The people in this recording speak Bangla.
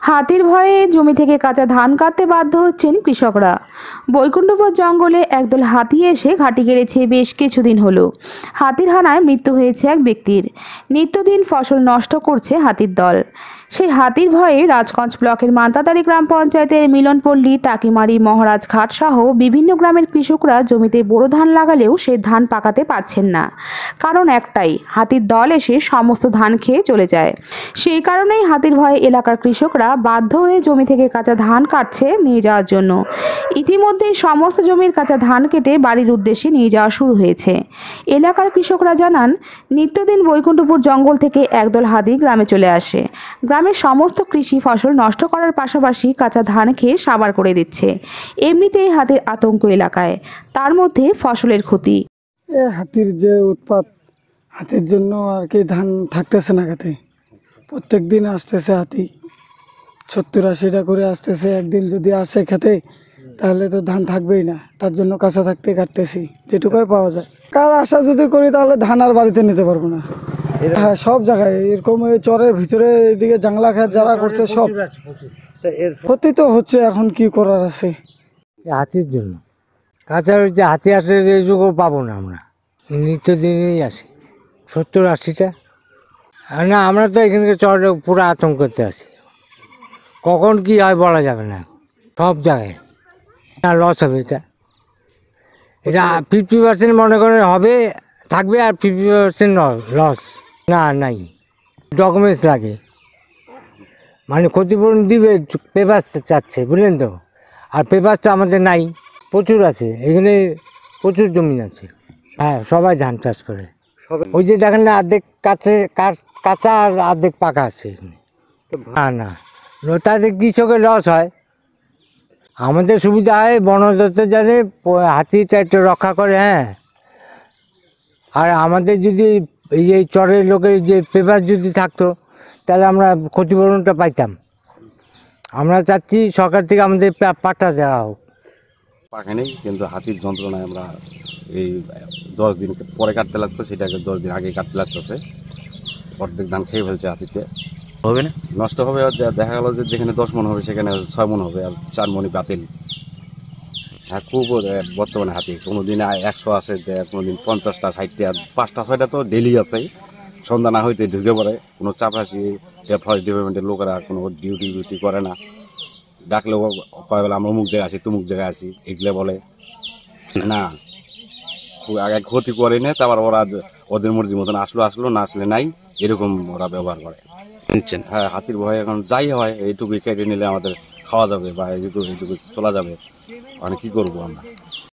হাতির ভয়ে জমি থেকে কাঁচা ধান কাটতে বাধ্য হচ্ছেন কৃষকরা। বৈকুণ্ঠপুর জঙ্গলে একদল হাতি এসে ঘাঁটি গেড়েছে বেশ কিছুদিন হলো। হাতির হানায় মৃত্যু হয়েছে এক ব্যক্তির। নিত্যদিন ফসল নষ্ট করছে হাতির দল। সেই হাতির ভয়ে রাজগঞ্জ ব্লকের মান্তাতারি গ্রাম পঞ্চায়েতের মিলনপল্লী, টাকিমারি, মহারাজ ঘাট সহ বিভিন্ন গ্রামের কৃষকরা জমিতে বোরো ধান লাগালেও সে ধান পাকাতে পারছেন না। কারণ একটাই, হাতির দল এসে সমস্ত ধান খেয়ে চলে যায়। সেই কারণেই হাতির ভয়ে এলাকার কৃষকরা বাধ্য হয়ে জমি থেকে কাঁচা ধান কাটছে নিয়ে যাওয়ার জন্য। ইতিমধ্যেই সমস্ত জমির কাঁচা ধান কেটে বাড়ির উদ্দেশ্যে নিয়ে যাওয়া শুরু হয়েছে। এলাকার কৃষকরা জানান, নিত্যদিন বৈকুণ্ঠপুর জঙ্গল থেকে একদল হাতি গ্রামে চলে আসে। গ্রামের সমস্ত কৃষি ফসল নষ্ট করার পাশাপাশি কাঁচা ধান খেয়ে সাবার করে দিচ্ছে। এমনিতেই হাতির আতঙ্ক এলাকায়, তার মধ্যে ফসলের ক্ষতি। হাতির যে উৎপাত, হাতির জন্য আর কি ধান থাকতেছে না খেতে। প্রত্যেক দিন আসতেছে হাতি, 70-80টা করে আসতেছে। একদিন যদি আসে খেতে তাহলে তো ধান থাকবেই না, তার জন্য কাঁচা থাকতে কাটতেছি যেটুকুই পাওয়া যায়। কার আশা যদি করি তাহলে ধান আর বাড়িতে নিতে পারবো না। হ্যাঁ, সব জায়গায় এরকম, এই চরের ভিতরে এদিকে জাংলা খেত যারা করছে সব ক্ষতি তো হচ্ছে। এখন কি করার আছে? হাতির জন্য কাঁচা যে হাতি আসলে এইটুকু পাবো না, আমরা নিত্যদিনই আসি 70-80টা। না, আমরা তো এখানকার চরে পুরো আতঙ্কতে আছি। কখন কি হয় বলা যাবে না, সব জায়গায় লস হবে। এটা 50% মনে করেন হবে, থাকবে, আর 50% লস। না, নাই ডকুমেন্টস লাগে, মানে ক্ষতিপূরণ দিবে, পেপার চাচ্ছে, বুঝলেন তো। আর পেপার তো আমাদের নাই, প্রচুর আছে এখানে, প্রচুর জমি আছে। হ্যাঁ, সবাই ধান চাষ করে। ওই যে দেখেন না, অর্ধেক কাঁচা আর অর্ধেক পাকা আছে এখানে। না, তাতে কৃষকের লস হয়, আমাদের সুবিধা হয়। বন দপ্তর জানে হাতিটা একটু রক্ষা করে। হ্যাঁ, আর আমাদের যদি এই চরের লোকের যে পেপার যদি থাকতো তাহলে আমরা ক্ষতিপূরণটা পাইতাম। আমরা চাচ্ছি সরকার থেকে আমাদের পাট্টা দেওয়া হোক। পাকেনি, কিন্তু হাতির যন্ত্রণায় আমরা এই 10 দিন পরে কাটতে লাগতো, সেটাকে 10 দিন আগে কাটতে লাগতেছে। অর্ধেক ধান খেয়ে ফেলছে হাতিতে। হবে না, নষ্ট হবে। দেখা গেল যে যেখানে 10 মণ হবে সেখানে 6 মণ হবে, আর 4 মণই বাতিল। হ্যাঁ, খুব বর্তমানে হাতি কোনোদিন 100 আসে, কোনোদিন 50টা 60টা, 5টা 6টা তো ডেলি আছে। সন্ধ্যা না হইতে ঢুকে পড়ে। কোনো চাপাশি ফরেস্ট ডিপার্টমেন্টের লোকেরা কোনো ডিউটি করে না। ডাকলেও কয় বলে আমরা অমুক জায়গায় আছি, তুমুক জায়গায় আছি, এগুলো বলে না। আগে ক্ষতি করে না, তারপর ওরা ওদের মর্জি মতন আসলো, না আসলে নাই, এরকম ওরা ব্যবহার করে। হ্যাঁ, হাতির ভয়ে এখন যাই হয়, এইটুকু কেটে নিলে আমাদের খাওয়া যাবে বা এইটুকু চলা যাবে। মানে কি করবো আমরা।